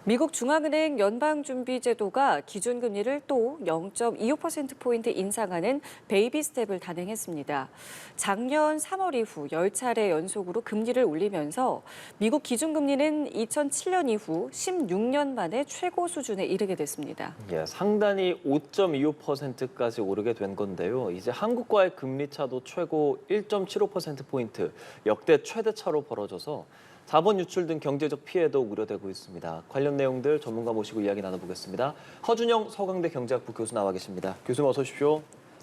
미국 중앙은행 연방준비제도가 기준금리를 또 0.25%포인트 인상하는 베이비 스텝을 단행했습니다. 작년 3월 이후 10차례 연속으로 금리를 올리면서 미국 기준금리는 2007년 이후 16년 만에 최고 수준에 이르게 됐습니다. 예, 상단이 5.25%까지 오르게 된 건데요. 이제 한국과의 금리 차도 최고 1.75%포인트, 역대 최대차로 벌어져서 자본 유출 등 경제적 피해도 우려되고 있습니다. 관련 내용들 전문가 모시고 이야기 나눠보겠습니다. 허준영 서강대 경제학부 교수 나와 계십니다. 교수님 어서 오십시오.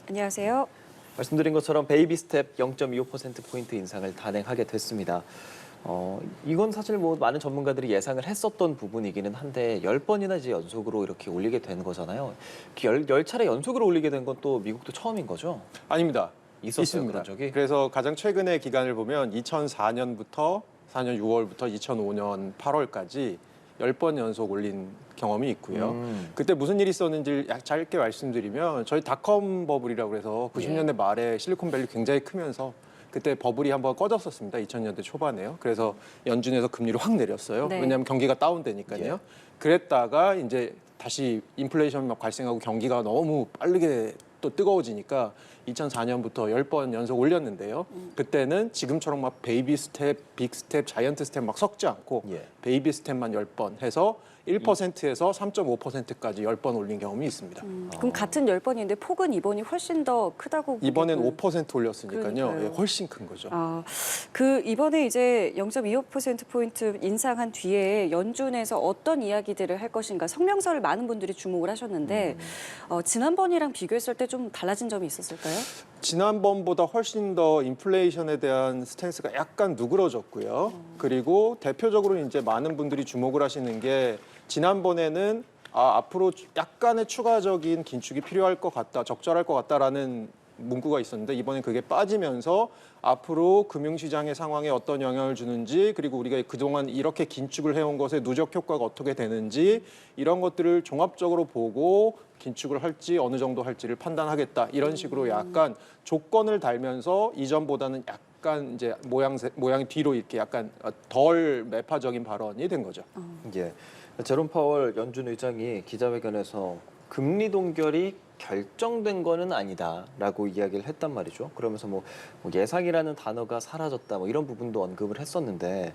안녕하세요. 말씀드린 것처럼 베이비 스텝 0.25%포인트 인상을 단행하게 됐습니다. 이건 사실 뭐 많은 전문가들이 예상을 했었던 부분이기는 한데 10번이나 이제 연속으로 이렇게 올리게 된 거잖아요. 10차례 연속으로 올리게 된 건 또 미국도 처음인 거죠? 아닙니다. 있었어요, 있습니다. 그런 적이? 그래서 가장 최근의 기간을 보면 2004년부터 4년 6월부터 2005년 8월까지 10번 연속 올린 경험이 있고요. 그때 무슨 일이 있었는지 짧게 말씀드리면 저희 닷컴 버블이라고 해서 90년대 말에 실리콘밸리 굉장히 크면서 그때 버블이 한번 꺼졌었습니다. 2000년대 초반에요. 그래서 연준에서 금리를 확 내렸어요. 네. 왜냐하면 경기가 다운되니까요. 예. 그랬다가 이제 다시 인플레이션이 막 발생하고 경기가 너무 빠르게 또 뜨거워지니까 2004년부터 10번 연속 올렸는데요. 그때는 지금처럼 막 베이비 스텝, 빅 스텝, 자이언트 스텝 막 섞지 않고 예. 베이비 스텝만 10번 해서 1%에서 3.5%까지 10번 올린 경험이 있습니다. 그럼 같은 10번인데 폭은 이번이 훨씬 더 크다고 이번엔 보기도- 5% 올렸으니까요. 그러니까요. 예, 훨씬 큰 거죠. 그 이번에 이제 0.25%포인트 인상한 뒤에 연준에서 어떤 이야기들을 할 것인가 성명서를 많은 분들이 주목을 하셨는데 지난번이랑 비교했을 때 좀 달라진 점이 있었을까요? 지난번보다 훨씬 더 인플레이션에 대한 스탠스가 약간 누그러졌고요. 그리고 대표적으로 이제 많은 분들이 주목을 하시는 게 지난번에는 앞으로 약간의 추가적인 긴축이 필요할 것 같다, 적절할 것 같다라는 문구가 있었는데 이번엔 그게 빠지면서 앞으로 금융시장의 상황에 어떤 영향을 주는지 그리고 우리가 그동안 이렇게 긴축을 해온 것의 누적 효과가 어떻게 되는지 이런 것들을 종합적으로 보고 긴축을 할지 어느 정도 할지를 판단하겠다 이런 식으로 약간 조건을 달면서 이전보다는 약간 이제 모양이 뒤로 이렇게 약간 덜 매파적인 발언이 된 거죠. 예. 제롬 파월 연준 의장이 기자회견에서 금리 동결이 결정된 거는 아니다라고 이야기를 했단 말이죠. 그러면서 뭐 예상이라는 단어가 사라졌다 뭐 이런 부분도 언급을 했었는데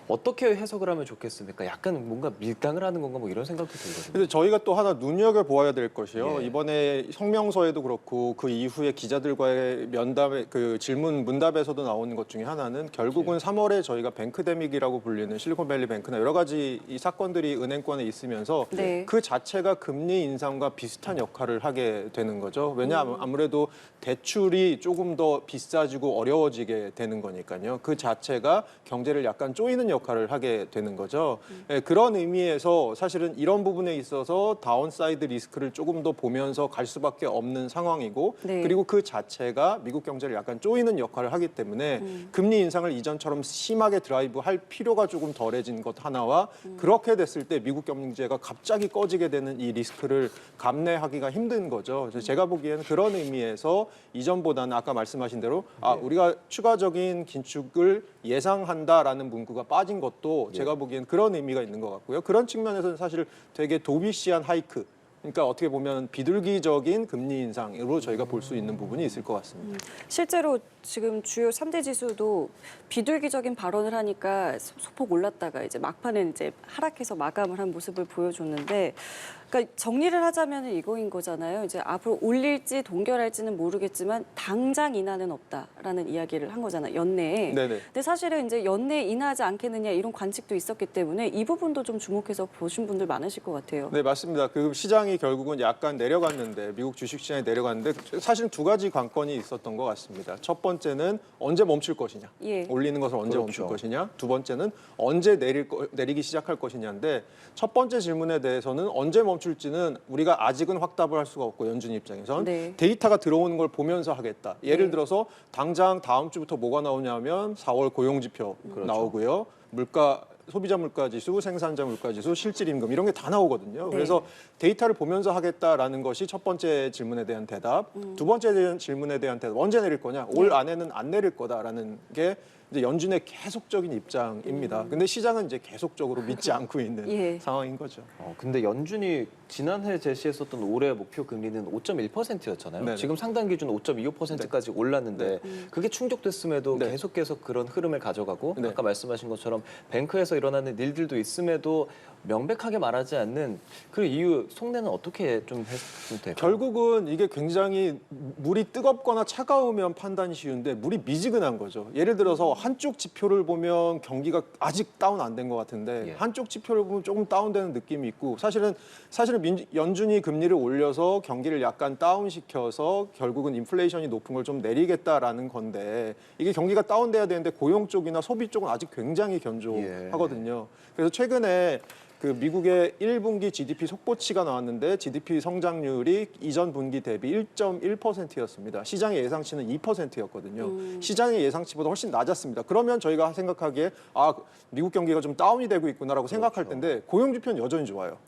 어떻게 해석을 하면 좋겠습니까? 약간 뭔가 밀당을 하는 건가 뭐 이런 생각도 들거든요. 그래서 저희가 또 하나 눈여겨보아야 될 것이요. 예. 이번에 성명서에도 그렇고 그 이후에 기자들과의 면담의 그 질문 문답에서도 나오는 것 중에 하나는 결국은 3월에 저희가 뱅크데믹이라고 불리는 실리콘밸리 뱅크나 여러 가지 이 사건들이 은행권에 있으면서 네. 그 자체가 금리 인상과 비슷한 역할을 하게 되는 거죠. 왜냐하면 아무래도 대출이 조금 더 비싸지고 어려워지게 되는 거니까요. 그 자체가 경제를 약간 조이는 역할을 하게 되는 거죠. 예, 그런 의미에서 사실은 이런 부분에 있어서 다운사이드 리스크를 조금 더 보면서 갈 수밖에 없는 상황이고 네. 그리고 그 자체가 미국 경제를 약간 조이는 역할을 하기 때문에 금리 인상을 이전처럼 심하게 드라이브할 필요가 조금 덜해진 것 하나와 그렇게 됐을 때 미국 경제가 갑자기 꺼지게 되는 이 리스크를 감내하기가 힘든 거죠. 그래서 제가 보기에는 그런 의미에서 이전보다는 아까 말씀하신 대로 우리가 추가적인 긴축을 예상한다라는 문구가 빠진 것도 제가 보기엔 그런 의미가 있는 것 같고요. 그런 측면에서는 사실 되게 도비시한 하이크, 그러니까 어떻게 보면 비둘기적인 금리 인상으로 저희가 볼 수 있는 부분이 있을 것 같습니다. 실제로 지금 주요 3대 지수도 비둘기적인 발언을 하니까 소폭 올랐다가 이제 막판에 이제 하락해서 마감을 한 모습을 보여줬는데, 그러니까 정리를 하자면 이거인 거잖아요. 이제 앞으로 올릴지 동결할지는 모르겠지만 당장 인하는 없다라는 이야기를 한 거잖아요. 연내에. 네네. 근데 사실은 이제 연내에 인하하지 않겠느냐 이런 관측도 있었기 때문에 이 부분도 좀 주목해서 보신 분들 많으실 것 같아요. 네, 맞습니다. 그 시장이 결국은 약간 내려갔는데 미국 주식시장이 내려갔는데 사실 두 가지 관건이 있었던 것 같습니다. 첫 번째는 언제 멈출 것이냐, 예. 올리는 것을 언제 그렇죠. 멈출 것이냐. 두 번째는 언제 내리기 시작할 것이냐인데 첫 번째 질문에 대해서는 언제 멈출지는 우리가 아직은 확답을 할 수가 없고 연준 입장에선 네. 데이터가 들어오는 걸 보면서 하겠다. 예를 네. 들어서 당장 다음 주부터 뭐가 나오냐면 4월 고용지표 그렇죠. 나오고요. 소비자 물가지수, 생산자 물가지수, 실질임금 이런 게 다 나오거든요. 네. 그래서 데이터를 보면서 하겠다라는 것이 첫 번째 질문에 대한 대답. 두 번째 질문에 대한 대답. 언제 내릴 거냐? 올 안에는 안 내릴 거다라는 게 이제 연준의 계속적인 입장입니다. 근데 시장은 이제 계속적으로 믿지 않고 있는 예. 상황인 거죠. 근데 연준이 지난해 제시했었던 올해 목표 금리는 5.1%였잖아요. 네네. 지금 상당 기준 5.25%까지 올랐는데 그게 충족됐음에도 네. 계속해서 그런 흐름을 가져가고 네. 아까 말씀하신 것처럼 뱅크에서 일어나는 일들도 있음에도 명백하게 말하지 않는 그 이유 속내는 어떻게 좀 했으면 될까요? 결국은 이게 굉장히 물이 뜨겁거나 차가우면 판단이 쉬운데 물이 미지근한 거죠. 예를 들어서 한쪽 지표를 보면 경기가 아직 다운 안 된 것 같은데 예. 한쪽 지표를 보면 조금 다운되는 느낌이 있고 사실은 연준이 금리를 올려서 경기를 약간 다운시켜서 결국은 인플레이션이 높은 걸 좀 내리겠다라는 건데 이게 경기가 다운돼야 되는데 고용 쪽이나 소비 쪽은 아직 굉장히 견조하거든요. 그래서 최근에 그 미국의 1분기 GDP 속보치가 나왔는데 GDP 성장률이 이전 분기 대비 1.1%였습니다. 시장의 예상치는 2%였거든요. 시장의 예상치보다 훨씬 낮았습니다. 그러면 저희가 생각하기에 미국 경기가 좀 다운이 되고 있구나라고 생각할 텐데 고용 지표는 여전히 좋아요.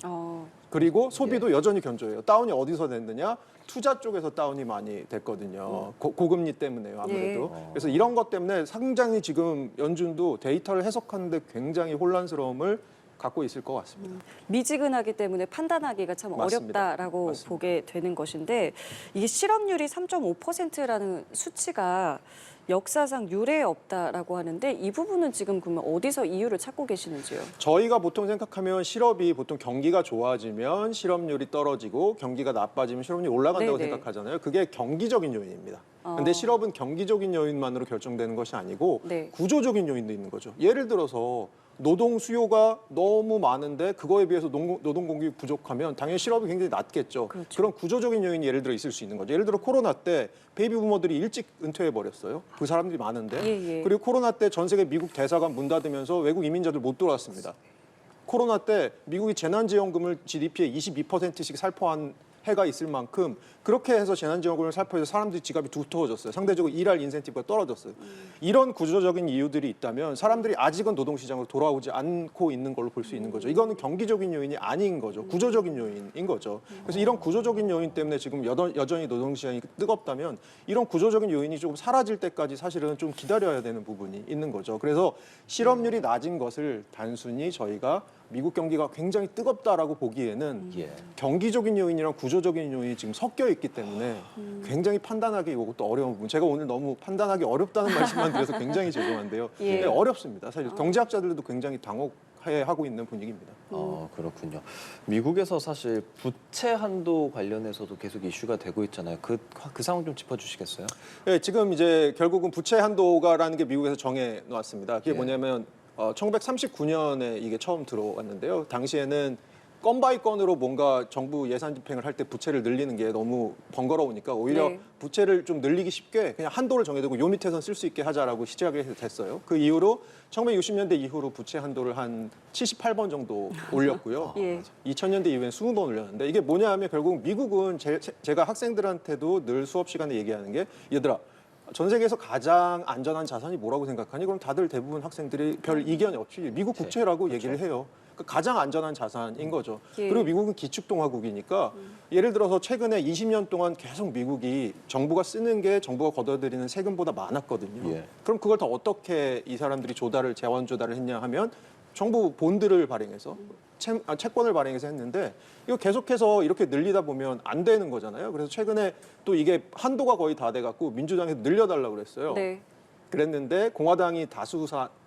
그리고 소비도 여전히 견조해요. 다운이 어디서 됐느냐? 투자 쪽에서 다운이 많이 됐거든요. 고금리 때문에요, 아무래도. 예. 그래서 이런 것 때문에 상당히 지금 연준도 데이터를 해석하는데 굉장히 혼란스러움을 갖고 있을 것 같습니다. 미지근하기 때문에 판단하기가 참 맞습니다. 어렵다라고 맞습니다. 보게 되는 것인데 이게 실업률이 3.5%라는 수치가 역사상 유례 없다라고 하는데 이 부분은 지금 그러면 어디서 이유를 찾고 계시는지요? 저희가 보통 생각하면 실업이 보통 경기가 좋아지면 실업률이 떨어지고 경기가 나빠지면 실업률이 올라간다고 네네. 생각하잖아요. 그게 경기적인 요인입니다. 근데 실업은 경기적인 요인만으로 결정되는 것이 아니고 네. 구조적인 요인도 있는 거죠. 예를 들어서 노동 수요가 너무 많은데 그거에 비해서 노동 공급이 부족하면 당연히 실업이 굉장히 낮겠죠. 그렇죠. 그런 구조적인 요인이 예를 들어 있을 수 있는 거죠. 예를 들어 코로나 때 베이비 부머들이 일찍 은퇴해 버렸어요. 그 사람들이 많은데. 예, 예. 그리고 코로나 때 전 세계 미국 대사관 문 닫으면서 외국 이민자들 못 돌아왔습니다. 코로나 때 미국이 재난지원금을 GDP의 22%씩 살포한 해가 있을 만큼 그렇게 해서 재난지원금을 살포해서 사람들이 지갑이 두터워졌어요. 상대적으로 일할 인센티브가 떨어졌어요. 이런 구조적인 이유들이 있다면 사람들이 아직은 노동시장으로 돌아오지 않고 있는 걸로 볼 수 있는 거죠. 이거는 경기적인 요인이 아닌 거죠. 구조적인 요인인 거죠. 그래서 이런 구조적인 요인 때문에 지금 여전히 노동시장이 뜨겁다면 이런 구조적인 요인이 조금 사라질 때까지 사실은 좀 기다려야 되는 부분이 있는 거죠. 그래서 실업률이 낮은 것을 단순히 저희가 미국 경기가 굉장히 뜨겁다라고 보기에는 예. 경기적인 요인이랑 구조적인 요인이 지금 섞여 있기 때문에 굉장히 판단하기 이것도 어려운 부분. 제가 오늘 너무 판단하기 어렵다는 말씀만 드려서 굉장히 죄송한데요. 예. 네, 어렵습니다. 사실 경제학자들도 굉장히 당혹해하고 있는 분위기입니다. 그렇군요. 미국에서 사실 부채 한도 관련해서도 계속 이슈가 되고 있잖아요. 그 상황 좀 짚어주시겠어요? 네, 지금 이제 결국은 부채 한도가라는 게 미국에서 정해 놓았습니다. 그게 예. 뭐냐면 1939년에 이게 처음 들어왔는데요. 당시에는 건 바이 건으로 뭔가 정부 예산 집행을 할 때 부채를 늘리는 게 너무 번거로우니까 오히려 네. 부채를 좀 늘리기 쉽게 그냥 한도를 정해두고 요 밑에선 쓸 수 있게 하자라고 시작이 됐어요. 그 이후로 1960년대 이후로 부채 한도를 한 78번 정도 올렸고요. 예. 2000년대 이후엔 20번 올렸는데 이게 뭐냐 하면 결국 미국은 제가 학생들한테도 늘 수업 시간에 얘기하는 게 얘들아 전 세계에서 가장 안전한 자산이 뭐라고 생각하니? 그럼 다들 대부분 학생들이 별 이견이 없이 미국 국채라고 얘기를 해요. 그러니까 가장 안전한 자산인 거죠. 예. 그리고 미국은 기축통화국이니까 예를 들어서 최근에 20년 동안 계속 미국이 정부가 쓰는 게 정부가 걷어들이는 세금보다 많았거든요. 예. 그럼 그걸 더 어떻게 이 사람들이 재원 조달을 했냐 하면 정부 본드를 발행해서 채권을 발행해서 했는데 이거 계속해서 이렇게 늘리다 보면 안 되는 거잖아요. 그래서 최근에 또 이게 한도가 거의 다 돼갖고 민주당에서 늘려달라고 그랬어요. 네. 그랬는데 공화당이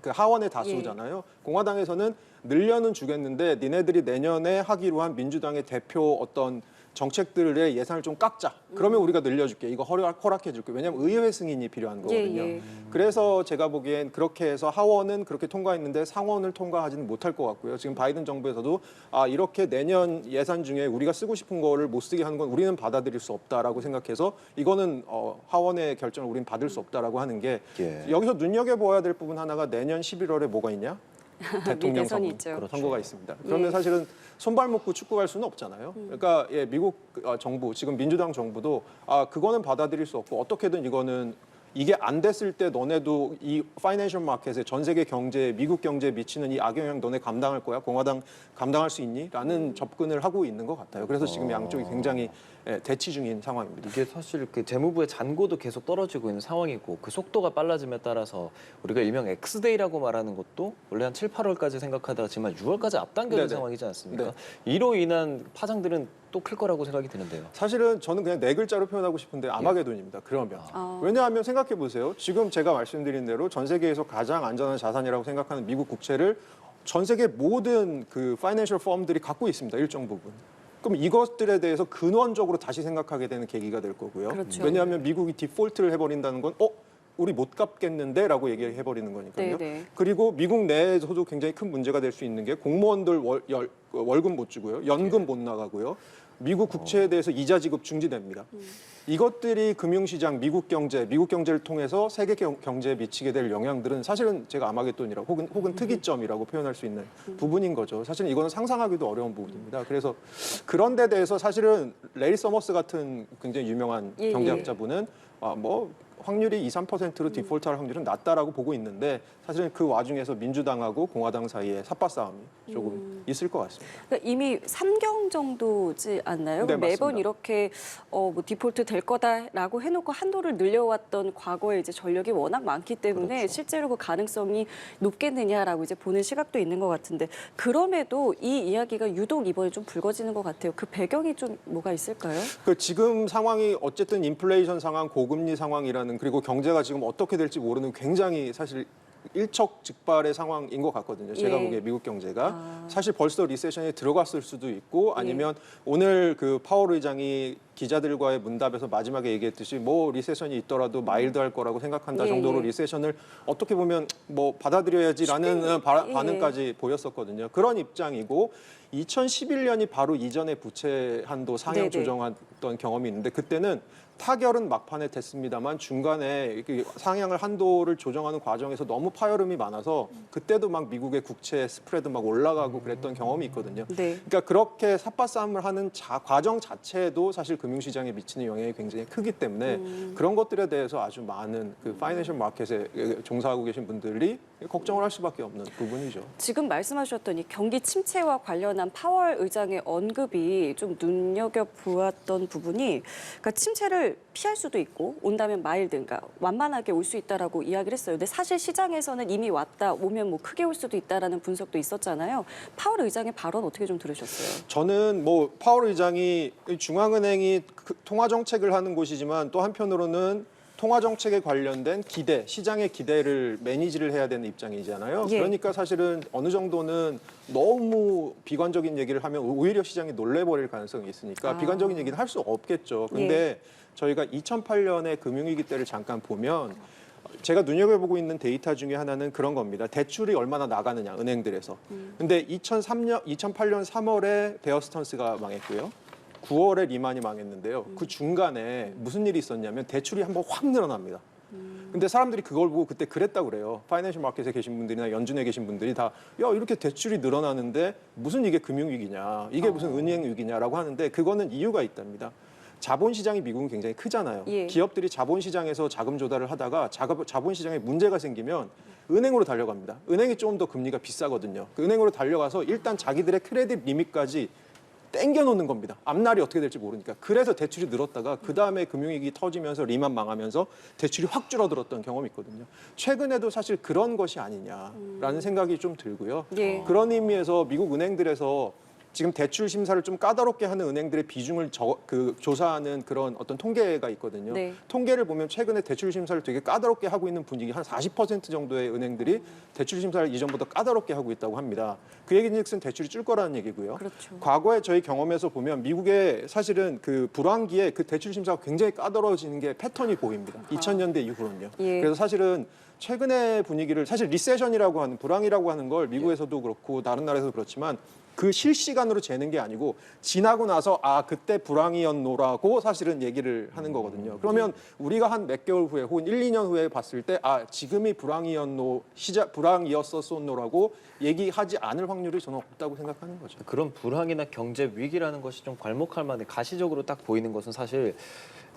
그 하원의 다수잖아요. 공화당에서는 늘려는 주겠는데 니네들이 내년에 하기로 한 민주당의 대표 어떤 정책들의 예산을 좀 깎자. 그러면 우리가 늘려줄게. 이거 허락해 줄게. 왜냐하면 의회 승인이 필요한 거거든요. 예. 그래서 제가 보기엔 그렇게 해서 하원은 그렇게 통과했는데 상원을 통과하지는 못할 것 같고요. 지금 바이든 정부에서도 이렇게 내년 예산 중에 우리가 쓰고 싶은 거를 못 쓰게 하는 건 우리는 받아들일 수 없다라고 생각해서 이거는 하원의 결정을 우리는 받을 수 없다라고 하는 게 예. 여기서 눈여겨보아야 될 부분 하나가 내년 11월에 뭐가 있냐? 대통령 대선이 있죠. 선거가 있습니다. 그러면 예. 사실은 손발 묶고 축구 갈 수는 없잖아요. 그러니까 미국 정부 지금 민주당 정부도 그거는 받아들일 수 없고 어떻게든 이거는 이게 안 됐을 때 너네도 이 파이낸셜 마켓에 전 세계 경제에 미국 경제에 미치는 이 악영향 너네 감당할 거야? 공화당 감당할 수 있니? 라는 접근을 하고 있는 것 같아요. 그래서 지금 양쪽이 굉장히 대치 중인 상황입니다. 이게 사실 그 재무부의 잔고도 계속 떨어지고 있는 상황이고 그 속도가 빨라짐에 따라서 우리가 일명 X데이라고 말하는 것도 원래 한 7, 8월까지 생각하다가 지금 한 6월까지 앞당겨진 네네. 상황이지 않습니까? 네. 이로 인한 파장들은 또 클 거라고 생각이 드는데요. 사실은 저는 그냥 네 글자로 표현하고 싶은데 아마게돈입니다. 그러면. 왜냐하면 생각해 보세요. 지금 제가 말씀드린 대로 전 세계에서 가장 안전한 자산이라고 생각하는 미국 국채를 전 세계 모든 그 파이낸셜 펌들이 갖고 있습니다. 일정 부분. 그럼 이것들에 대해서 근원적으로 다시 생각하게 되는 계기가 될 거고요. 그렇죠. 왜냐하면 미국이 디폴트를 해버린다는 건 우리 못 갚겠는데 라고 얘기해버리는 거니까요. 네네. 그리고 미국 내에서도 굉장히 큰 문제가 될 수 있는 게 공무원들 월급 못 주고요. 연금 못 나가고요. 미국 국채에 대해서 이자 지급 중지됩니다. 이것들이 금융시장, 미국 경제를 통해서 세계 경제에 미치게 될 영향들은 사실은 제가 아마겟돈이라고 혹은 특이점이라고 표현할 수 있는 부분인 거죠. 사실은 이거는 상상하기도 어려운 부분입니다. 그래서 그런 데 대해서 사실은 레리 서머스 같은 굉장히 유명한 예, 경제학자분은 확률이 2, 3%로 디폴트할 확률은 낮다라고 보고 있는데 사실은 그 와중에서 민주당하고 공화당 사이에 삿바 싸움이 조금 있을 것 같습니다. 그러니까 이미 3경 정도지 않나요? 네, 매번 맞습니다. 이렇게 뭐 디폴트 될 거다라고 해놓고 한도를 늘려왔던 과거에 이제 전력이 워낙 많기 때문에 그렇죠. 실제로 그 가능성이 높겠느냐라고 이제 보는 시각도 있는 것 같은데 그럼에도 이 이야기가 유독 이번에 좀 불거지는 것 같아요. 그 배경이 좀 뭐가 있을까요? 지금 상황이 어쨌든 인플레이션 상황, 고금리 상황이라는 그리고 경제가 지금 어떻게 될지 모르는 굉장히 사실 일촉즉발의 상황인 것 같거든요. 제가 예. 보기에 미국 경제가 사실 벌써 리세션에 들어갔을 수도 있고 아니면 오늘 그 파월 의장이 기자들과의 문답에서 마지막에 얘기했듯이 뭐 리세션이 있더라도 마일드할 거라고 생각한다 예, 정도로 예. 리세션을 어떻게 보면 뭐 받아들여야지라는 예. 반응까지 보였었거든요. 그런 입장이고 2011년이 바로 이전의 부채 한도 상향 네네. 조정했던 경험이 있는데 그때는 타결은 막판에 됐습니다만 중간에 이렇게 상향을 한도를 조정하는 과정에서 너무 파열음이 많아서 그때도 막 미국의 국채 스프레드 막 올라가고 그랬던 경험이 있거든요. 네. 그러니까 그렇게 삿바싸움을 하는 과정 자체도 사실 금융시장에 미치는 영향이 굉장히 크기 때문에 그런 것들에 대해서 아주 많은 그 파이낸셜 마켓에 종사하고 계신 분들이 걱정을 할 수밖에 없는 부분이죠. 지금 말씀하셨던 이 경기 침체와 관련한 파월 의장의 언급이 좀 눈여겨보았던 부분이 그러니까 침체를 피할 수도 있고 온다면 마일드, 그러니까 완만하게 올 수 있다라고 이야기를 했어요. 근데 사실 시장에서는 이미 왔다, 오면 뭐 크게 올 수도 있다라는 분석도 있었잖아요. 파월 의장의 발언 어떻게 좀 들으셨어요? 저는 뭐 파월 의장이 중앙은행이 통화 정책을 하는 곳이지만 또 한편으로는 통화 정책에 관련된 기대, 시장의 기대를 매니지를 해야 되는 입장이잖아요. 예. 그러니까 사실은 어느 정도는 너무 비관적인 얘기를 하면 오히려 시장이 놀래버릴 가능성이 있으니까 비관적인 얘기는 할 수 없겠죠. 근데 저희가 2008년의 금융위기 때를 잠깐 보면 제가 눈여겨보고 있는 데이터 중에 하나는 그런 겁니다. 대출이 얼마나 나가느냐, 은행들에서. 근데 2008년 3월에 베어스턴스가 망했고요. 9월에 리만이 망했는데요. 그 중간에 무슨 일이 있었냐면 대출이 한번 확 늘어납니다. 근데 사람들이 그걸 보고 그때 그랬다고 그래요. 파이낸셜 마켓에 계신 분들이나 연준에 계신 분들이 다 야, 이렇게 대출이 늘어나는데 무슨 이게 금융위기냐, 이게 무슨 은행위기냐라고 하는데 그거는 이유가 있답니다. 자본시장이 미국은 굉장히 크잖아요. 예. 기업들이 자본시장에서 자금 조달을 하다가 자본시장에 문제가 생기면 은행으로 달려갑니다. 은행이 좀 더 금리가 비싸거든요. 그 은행으로 달려가서 일단 자기들의 크레딧 리밋까지 땡겨놓는 겁니다. 앞날이 어떻게 될지 모르니까. 그래서 대출이 늘었다가 그다음에 금융위기 터지면서 리만 망하면서 대출이 확 줄어들었던 경험이 있거든요. 최근에도 사실 그런 것이 아니냐라는 생각이 좀 들고요. 예. 그런 의미에서 미국 은행들에서 지금 대출 심사를 좀 까다롭게 하는 은행들의 비중을 조사하는 그런 어떤 통계가 있거든요. 네. 통계를 보면 최근에 대출 심사를 되게 까다롭게 하고 있는 분위기 한 40% 정도의 은행들이 대출 심사를 이전보다 까다롭게 하고 있다고 합니다. 그 얘기는 대출이 줄 거라는 얘기고요. 그렇죠. 과거에 저희 경험에서 보면 미국의 사실은 그 불황기에 그 대출 심사가 굉장히 까다로워지는 게 패턴이 보입니다. 2000년대 이후로는요. 예. 그래서 사실은 최근의 분위기를 사실 리세션이라고 하는 불황이라고 하는 걸 미국에서도 그렇고 다른 나라에서도 그렇지만 그 실시간으로 재는 게 아니고 지나고 나서 그때 불황이었노라고 사실은 얘기를 하는 거거든요. 그러면 우리가 한 몇 개월 후에 혹은 1, 2년 후에 봤을 때 지금이 불황이었었노라고 얘기하지 않을 확률이 저는 없다고 생각하는 거죠. 그런 불황이나 경제 위기라는 것이 좀 괄목할 만해 가시적으로 딱 보이는 것은 사실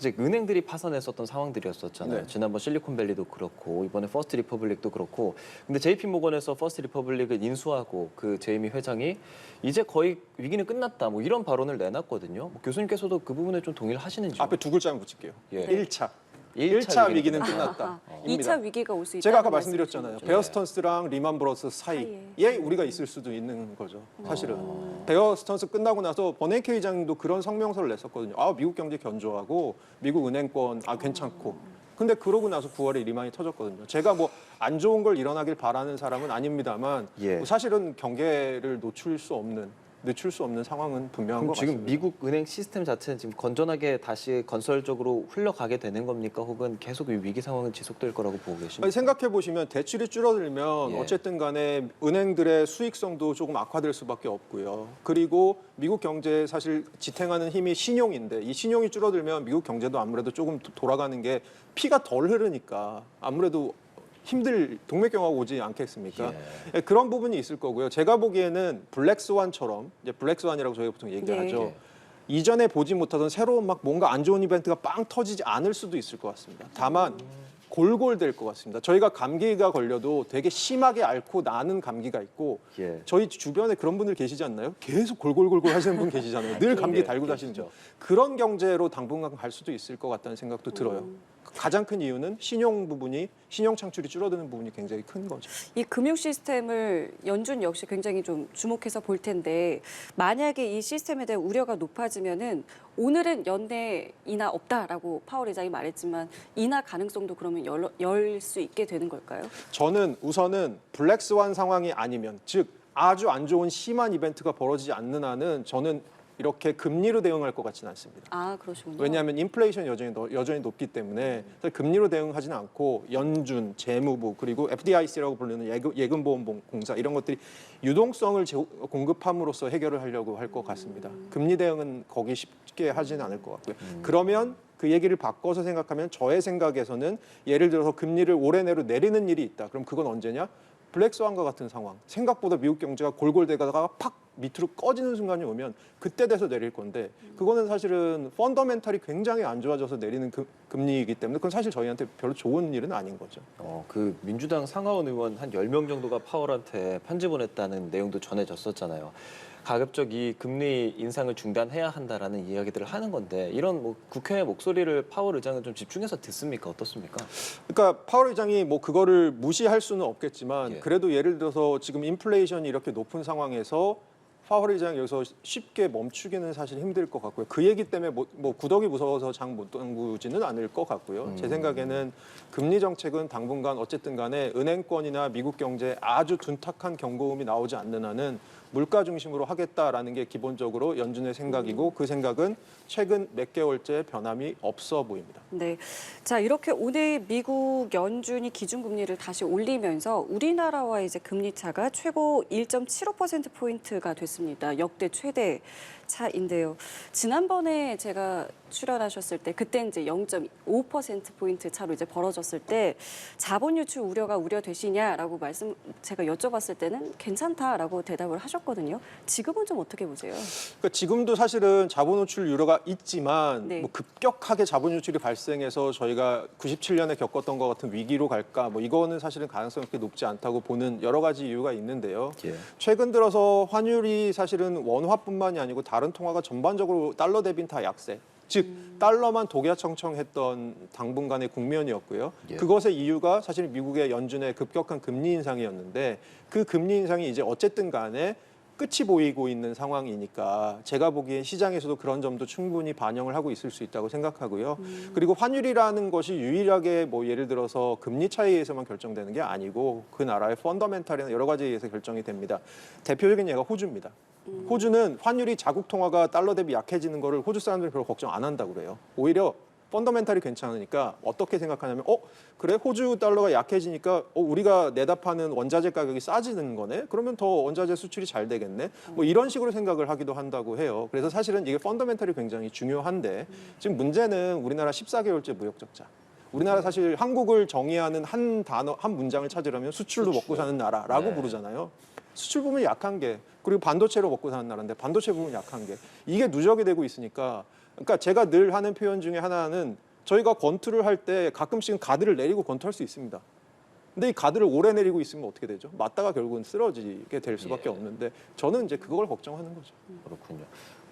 이제 은행들이 파산했었던 상황들이었었잖아요. 네. 지난번 실리콘밸리도 그렇고 이번에 퍼스트 리퍼블릭도 그렇고. 근데 JP 모건에서 퍼스트 리퍼블릭을 인수하고 그 제이미 회장이 이제 거의 위기는 끝났다. 뭐 이런 발언을 내놨거든요. 뭐 교수님께서도 그 부분에 좀 동의를 하시는지. 앞에 두 글자만 붙일게요. 예. 1차. 일차 1차 위기는 끝났다. 2차 위기가 올 수 있다. 제가 아까 말씀드렸잖아요. 예. 베어 스턴스랑 리만 브러스 사이에 우리가 있을 수도 있는 거죠. 사실은 베어 스턴스 끝나고 나서 버냉키 회장도 그런 성명서를 냈었거든요. 아, 미국 경제 견조하고 미국 은행권 괜찮고. 근데 그러고 나서 9월에 리만이 터졌거든요. 제가 뭐 안 좋은 걸 일어나길 바라는 사람은 아닙니다만 예. 뭐 사실은 경계를 늦출 수 없는 상황은 분명한 그럼 것 지금 같습니다. 미국 은행 시스템 자체는 지금 건전하게 다시 건설적으로 흘러가게 되는 겁니까? 혹은 계속 이 위기 상황은 지속될 거라고 보고 계십니까? 생각해 보시면 대출이 줄어들면 예. 어쨌든 간에 은행들의 수익성도 조금 악화될 수밖에 없고요. 그리고 미국 경제에 사실 지탱하는 힘이 신용인데 이 신용이 줄어들면 미국 경제도 아무래도 조금 돌아가는 게 피가 덜 흐르니까 아무래도 힘들 동맥경화가 오지 않겠습니까? 예, 그런 부분이 있을 거고요. 제가 보기에는 블랙스완처럼 이제 블랙스완이라고 저희가 보통 얘기하죠. 예. 이전에 보지 못하던 새로운 막 뭔가 안 좋은 이벤트가 빵 터지지 않을 수도 있을 것 같습니다. 다만 골골될 것 같습니다. 저희가 감기가 걸려도 되게 심하게 앓고 나는 감기가 있고 예. 저희 주변에 그런 분들 계시지 않나요? 계속 골골골골 하시는 분 계시잖아요. 늘 감기 예, 달고 다니는 계시죠. 그런 경제로 당분간 갈 수도 있을 것 같다는 생각도 들어요. 가장 큰 이유는 신용 창출이 줄어드는 부분이 굉장히 큰 거죠. 이 금융 시스템을 연준 역시 굉장히 좀 주목해서 볼 텐데 만약에 이 시스템에 대한 우려가 높아지면은 오늘은 연내 인하 없다라고 파월 의장이 말했지만 인하 가능성도 그러면 열 수 있게 되는 걸까요? 저는 우선은 블랙스완 상황이 아니면 즉 아주 안 좋은 심한 이벤트가 벌어지지 않는 한은 저는 이렇게 금리로 대응할 것 같지는 않습니다. 아, 그러시군요. 왜냐하면 인플레이션이 여전히 높기 때문에 금리로 대응하지는 않고 연준, 재무부 그리고 FDIC라고 부르는 예금보험공사 이런 것들이 유동성을 공급함으로써 해결을 하려고 할 것 같습니다. 금리 대응은 거기 쉽게 하지는 않을 것 같고요. 그러면 그 얘기를 바꿔서 생각하면 저의 생각에서는 예를 들어서 금리를 올해 내로 내리는 일이 있다. 그럼 그건 언제냐? 블랙스완과 같은 상황. 생각보다 미국 경제가 골골대다가 팍 밑으로 꺼지는 순간이 오면 그때 돼서 내릴 건데 그거는 사실은 펀더멘탈이 굉장히 안 좋아져서 내리는 금리이기 때문에 그건 사실 저희한테 별로 좋은 일은 아닌 거죠. 그 민주당 상하원 의원 한 10명 정도가 파월한테 편지 보냈다는 내용도 전해졌었잖아요. 가급적 이 금리 인상을 중단해야 한다라는 이야기들을 하는 건데 이런 뭐 국회의 목소리를 파월 의장은 좀 집중해서 듣습니까? 어떻습니까? 그러니까 파월 의장이 뭐 그거를 무시할 수는 없겠지만 예. 그래도 예를 들어서 지금 인플레이션이 이렇게 높은 상황에서 파월 의장이 여기서 쉽게 멈추기는 사실 힘들 것 같고요. 그 얘기 때문에 뭐 구더기 무서워서 장 못 담그지는 않을 것 같고요. 제 생각에는 금리 정책은 당분간 어쨌든 간에 은행권이나 미국 경제에 아주 둔탁한 경고음이 나오지 않는 한은 물가 중심으로 하겠다라는 게 기본적으로 연준의 생각이고 그 생각은 최근 몇 개월째 변함이 없어 보입니다. 네. 자, 이렇게 오늘 미국 연준이 기준금리를 다시 올리면서 우리나라와 이제 금리 차가 최고 1.75%포인트가 됐습니다. 역대 최대 차인데요. 지난번에 제가 출연하셨을 때 그때 이제 0.5%포인트 차로 이제 벌어졌을 때 자본 유출 우려가 우려되시냐라고 제가 여쭤봤을 때는 괜찮다라고 대답을 하셨거든요. 지금은 좀 어떻게 보세요? 그러니까 지금도 사실은 자본 유출 우려가 있지만 네. 뭐 급격하게 자본 유출이 발생해서 저희가 97년에 겪었던 것 같은 위기로 갈까 뭐 이거는 사실은 가능성이 그렇게 높지 않다고 보는 여러 가지 이유가 있는데요. 예. 최근 들어서 환율이 사실은 원화뿐만이 아니고 다른 통화가 전반적으로 달러 대비는 다 약세. 즉 달러만 독야청청했던 당분간의 국면이었고요. 예. 그것의 이유가 사실 미국의 연준의 급격한 금리 인상이었는데 그 금리 인상이 이제 어쨌든 간에 끝이 보이고 있는 상황이니까 제가 보기엔 시장에서도 그런 점도 충분히 반영을 하고 있을 수 있다고 생각하고요. 그리고 환율이라는 것이 유일하게 뭐 예를 들어서 금리 차이에 의해서만 결정되는 게 아니고 그 나라의 펀더멘탈이나 여러 가지에 의해서 결정이 됩니다. 대표적인 예가 호주입니다. 호주는 환율이 자국 통화가 달러 대비 약해지는 거를 호주 사람들이 별로 걱정 안 한다고 그래요. 오히려 펀더멘탈이 괜찮으니까 어떻게 생각하냐면 그래 호주 달러가 약해지니까 우리가 내다 파는 원자재 가격이 싸지는 거네. 그러면 더 원자재 수출이 잘 되겠네. 뭐 이런 식으로 생각을 하기도 한다고 해요. 그래서 사실은 이게 펀더멘탈이 굉장히 중요한데 지금 문제는 우리나라 14개월째 무역 적자. 우리나라 사실 한국을 정의하는 한 단어, 한 문장을 찾으려면 수출로 먹고 사는 나라라고 네. 부르잖아요. 수출 부분이 약한 게 그리고 반도체로 먹고 사는 나라인데 반도체 부분이 약한 게 이게 누적이 되고 있으니까 그러니까 제가 늘 하는 표현 중에 하나는 저희가 권투를 할 때 가끔씩은 가드를 내리고 권투할 수 있습니다. 근데 이 가드를 오래 내리고 있으면 어떻게 되죠? 맞다가 결국은 쓰러지게 될 수밖에 없는데 저는 이제 그걸 걱정하는 거죠. 그렇군요.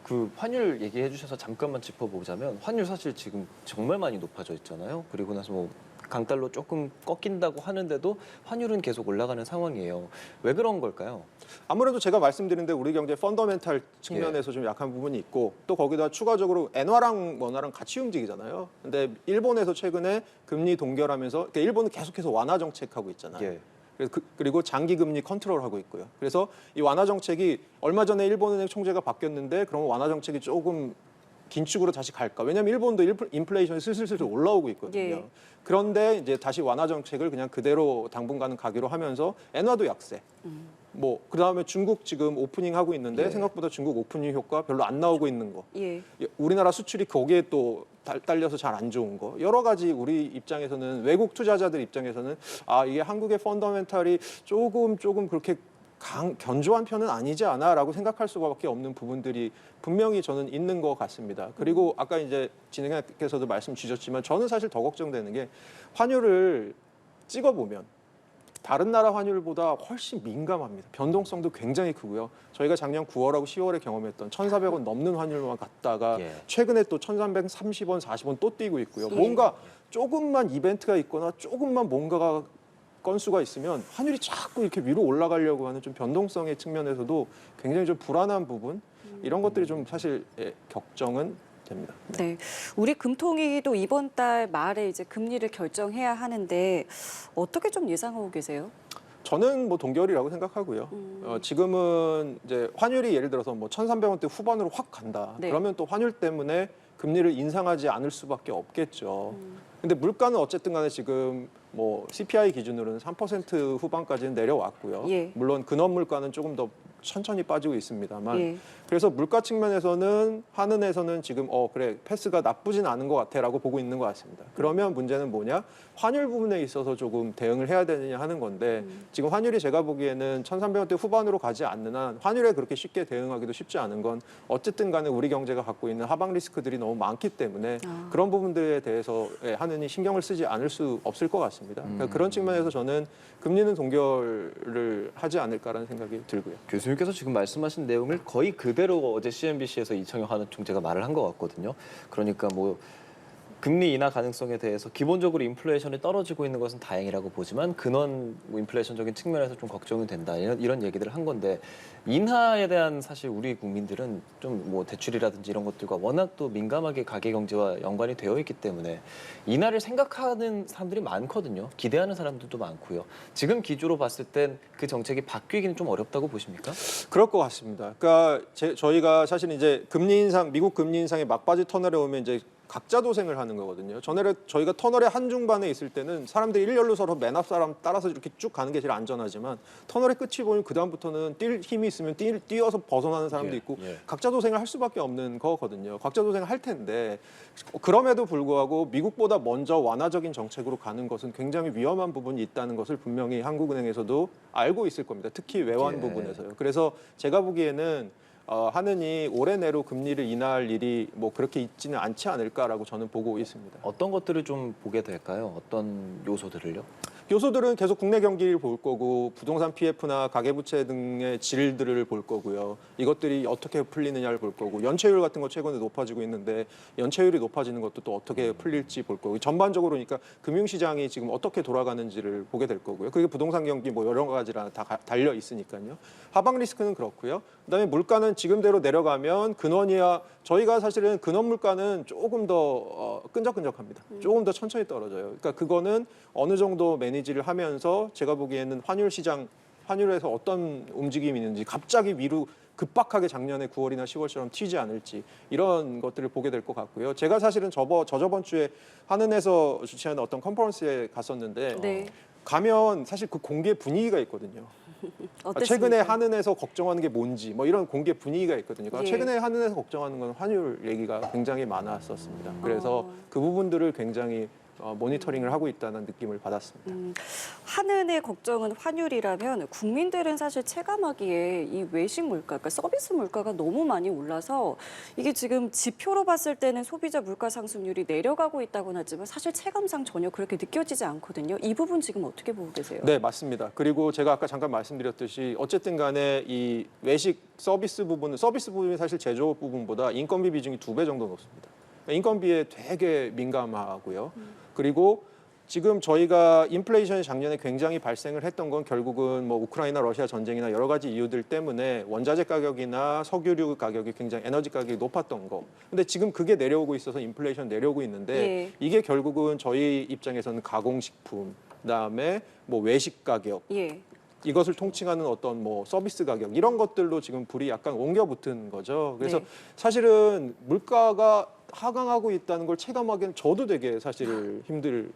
그 환율 얘기해 주셔서 잠깐만 짚어보자면 환율 사실 지금 정말 많이 높아져 있잖아요. 그리고 나서 뭐 강달러 조금 꺾인다고 하는데도 환율은 계속 올라가는 상황이에요. 왜 그런 걸까요? 아무래도 제가 말씀드린 대 우리 경제 펀더멘탈 측면에서 좀 약한 부분이 있고 또 거기다 추가적으로 엔화랑 원화랑 같이 움직이잖아요. 근데 일본에서 최근에 금리 동결하면서 그러니까 일본은 계속해서 완화 정책하고 있잖아요. 예. 그리고 장기 금리 컨트롤하고 있고요. 그래서 이 완화 정책이 얼마 전에 일본은행 총재가 바뀌었는데 그러면 완화 정책이 조금 긴축으로 다시 갈까? 왜냐하면 일본도 인플레이션이 슬슬 올라오고 있거든요. 예. 그런데 이제 다시 완화 정책을 그냥 그대로 당분간은 가기로 하면서 엔화도 약세. 뭐 그다음에 중국 지금 오프닝 하고 있는데 예. 생각보다 중국 오프닝 효과 별로 안 나오고 있는 거. 예. 우리나라 수출이 거기에 또 딸려서 잘 안 좋은 거. 여러 가지 우리 입장에서는 외국 투자자들 입장에서는 아 이게 한국의 펀더멘탈이 조금 그렇게 견조한 편은 아니지 않아라고 생각할 수밖에 없는 부분들이 분명히 저는 있는 것 같습니다. 그리고 아까 이제 진행자께서도 말씀 주셨지만 저는 사실 더 걱정되는 게 환율을 찍어보면 다른 나라 환율보다 훨씬 민감합니다. 변동성도 굉장히 크고요. 저희가 작년 9월하고 10월에 경험했던 1,400원 넘는 환율만 갔다가 예. 최근에 또 1,330원, 40원 또 뛰고 있고요. 예. 뭔가 조금만 이벤트가 있거나 조금만 뭔가가 건수가 있으면 환율이 자꾸 이렇게 위로 올라가려고 하는 좀 변동성의 측면에서도 굉장히 좀 불안한 부분 이런 것들이 좀 사실 걱정은 됩니다. 네, 우리 금통위도 이번 달 말에 이제 금리를 결정해야 하는데 어떻게 좀 예상하고 계세요? 저는 뭐 동결이라고 생각하고요. 지금은 이제 환율이 예를 들어서 뭐 1,300원대 후반으로 확 간다. 네. 그러면 또 환율 때문에 금리를 인상하지 않을 수밖에 없겠죠. 근데 물가는 어쨌든 간에 지금 뭐 CPI 기준으로는 3% 후반까지는 내려왔고요. 예. 물론 근원 물가는 조금 더 천천히 빠지고 있습니다만 예. 그래서 물가 측면에서는 한은에서는 지금 그래 패스가 나쁘진 않은 것 같아라고 보고 있는 것 같습니다. 그러면 문제는 뭐냐? 환율 부분에 있어서 조금 대응을 해야 되느냐 하는 건데 지금 환율이 제가 보기에는 1,300원대 후반으로 가지 않는 한 환율에 그렇게 쉽게 대응하기도 쉽지 않은 건 어쨌든 간에 우리 경제가 갖고 있는 하방 리스크들이 너무 많기 때문에 그런 부분들에 대해서 한은이 신경을 쓰지 않을 수 없을 것 같습니다. 그러니까 그런 측면에서 저는 금리는 동결을 하지 않을까라는 생각이 들고요. 교수님께서 지금 말씀하신 내용을 거의 그대로 어제 CNBC에서 이청용 하는 총재가 말을 한 것 같거든요. 그러니까 뭐 금리 인하 가능성에 대해서 기본적으로 인플레이션이 떨어지고 있는 것은 다행이라고 보지만 근원 인플레이션적인 측면에서 좀 걱정이 된다 이런 얘기들을 한 건데 인하에 대한 사실 우리 국민들은 좀 뭐 대출이라든지 이런 것들과 워낙 또 민감하게 가계 경제와 연관이 되어 있기 때문에 인하를 생각하는 사람들이 많거든요. 기대하는 사람들도 많고요. 지금 기조로 봤을 땐 그 정책이 바뀌기는 좀 어렵다고 보십니까? 그럴 것 같습니다. 그러니까 저희가 사실 이제 금리 인상, 미국 금리 인상의 막바지 터널에 오면 이제 각자 도생을 하는 거거든요. 전에 저희가 터널의 한중반에 있을 때는 사람들이 일렬로 서로 맨 앞 사람 따라서 이렇게 쭉 가는 게 제일 안전하지만 터널의 끝이 보면 그 다음부터는 뛸 힘이 있으면 뛰어서 벗어나는 사람도 있고 각자 도생을 할 수밖에 없는 거거든요. 각자 도생을 할 텐데 그럼에도 불구하고 미국보다 먼저 완화적인 정책으로 가는 것은 굉장히 위험한 부분이 있다는 것을 분명히 한국은행에서도 알고 있을 겁니다. 특히 외환 부분에서요. 그래서 제가 보기에는 한은이 올해 내로 금리를 인하할 일이 뭐 그렇게 있지는 않지 않을까라고 저는 보고 있습니다. 어떤 것들을 좀 보게 될까요? 어떤 요소들을요? 요소들은 계속 국내 경기를 볼 거고 부동산 PF나 가계부채 등의 질들을 볼 거고요. 이것들이 어떻게 풀리느냐를 볼 거고 연체율 같은 거 최근에 높아지고 있는데 연체율이 높아지는 것도 또 어떻게 풀릴지 볼 거고 전반적으로 그러니까 금융시장이 지금 어떻게 돌아가는지를 보게 될 거고요. 그게 부동산 경기 뭐 여러 가지랑 다 달려 있으니까요. 하방 리스크는 그렇고요. 그다음에 물가는 지금대로 내려가면 근원이야 저희가 사실은 근원 물가는 조금 더 끈적끈적합니다. 조금 더 천천히 떨어져요. 그러니까 그거는 어느 정도 매니지를 하면서 제가 보기에는 환율 시장 환율에서 어떤 움직임이 있는지 갑자기 위로 급박하게 작년에 9월이나 10월처럼 튀지 않을지 이런 것들을 보게 될 것 같고요. 제가 사실은 저저번 주에 한은에서 주최하는 어떤 컨퍼런스에 갔었는데 네. 가면 사실 그 공개 분위기가 있거든요. 어땠습니까? 최근에 한은에서 걱정하는 게 뭔지 뭐 이런 공개 분위기가 있거든요. 그러니까 예. 최근에 한은에서 걱정하는 건 환율 얘기가 굉장히 많았었습니다. 그래서 그 부분들을 굉장히 모니터링을 하고 있다는 느낌을 받았습니다. 한은의 걱정은 환율이라면 국민들은 사실 체감하기에 이 외식 물가, 그러니까 서비스 물가가 너무 많이 올라서 이게 지금 지표로 봤을 때는 소비자 물가 상승률이 내려가고 있다고는 하지만 사실 체감상 전혀 그렇게 느껴지지 않거든요. 이 부분 지금 어떻게 보고 계세요? 네, 맞습니다. 그리고 제가 아까 잠깐 말씀드렸듯이 어쨌든 간에 이 외식 서비스 부분이 사실 제조업 부분보다 인건비 비중이 2배 정도 높습니다. 그러니까 인건비에 되게 민감하고요. 그리고 지금 저희가 인플레이션이 작년에 굉장히 발생을 했던 건 결국은 뭐 우크라이나 러시아 전쟁이나 여러 가지 이유들 때문에 원자재 가격이나 석유류 가격이 굉장히 에너지 가격이 높았던 거. 근데 지금 그게 내려오고 있어서 인플레이션 내려오고 있는데 예. 이게 결국은 저희 입장에서는 가공식품, 그다음에 뭐 외식 가격, 예. 이것을 통칭하는 어떤 뭐 서비스 가격 이런 것들로 지금 불이 약간 옮겨 붙은 거죠. 그래서 네. 사실은 물가가 하강하고 있다는 걸 체감하기엔 저도 되게 사실 힘들고요.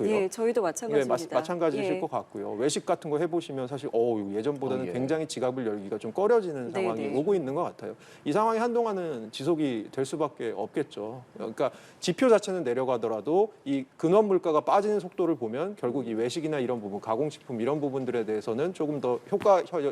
예, 저희도 마찬가지입니다. 네, 마찬가지실 예. 것 같고요. 외식 같은 거 해보시면 사실 예전보다는 예. 굉장히 지갑을 열기가 좀 꺼려지는 네, 상황이 네. 오고 있는 것 같아요. 이 상황이 한동안은 지속이 될 수밖에 없겠죠. 그러니까 지표 자체는 내려가더라도 이 근원 물가가 빠지는 속도를 보면 결국 이 외식이나 이런 부분, 가공식품 이런 부분들에 대해서는 조금 더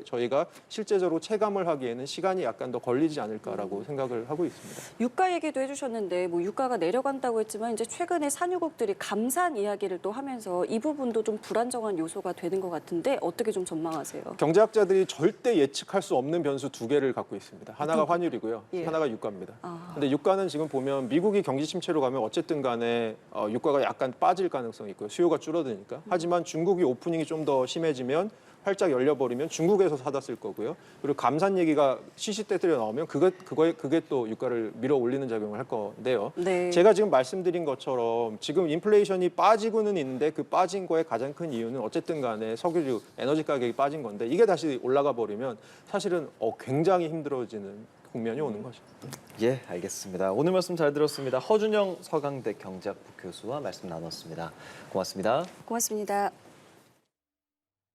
저희가 실제적으로 체감을 하기에는 시간이 약간 더 걸리지 않을까라고 생각을 하고 있습니다. 유가 얘기도 해주셨는데 뭐 유가가 내려간다고 했지만 이제 최근에 산유국들이 감산 이야기를 또 하면서 이 부분도 좀 불안정한 요소가 되는 것 같은데 어떻게 좀 전망하세요? 경제학자들이 절대 예측할 수 없는 변수 2개를 갖고 있습니다. 하나가 환율이고요. 예. 하나가 유가입니다. 아. 근데 유가는 지금 보면 미국이 경기 침체로 가면 어쨌든 간에 유가가 약간 빠질 가능성이 있고요. 수요가 줄어드니까. 하지만 중국이 오프닝이 좀 더 심해지면 활짝 열려버리면 중국에서 사다 쓸 거고요. 그리고 감산 얘기가 시시때때려 나오면 그게 또 유가를 밀어 올리는 작용을 할 건데요. 네. 제가 지금 말씀드린 것처럼 지금 인플레이션이 빠지고는 있는데 그 빠진 거의 가장 큰 이유는 어쨌든 간에 석유류, 에너지 가격이 빠진 건데 이게 다시 올라가 버리면 사실은 굉장히 힘들어지는 국면이 오는 거죠. 예, 알겠습니다. 오늘 말씀 잘 들었습니다. 허준영 서강대 경제학부 교수와 말씀 나눴습니다. 고맙습니다. 고맙습니다.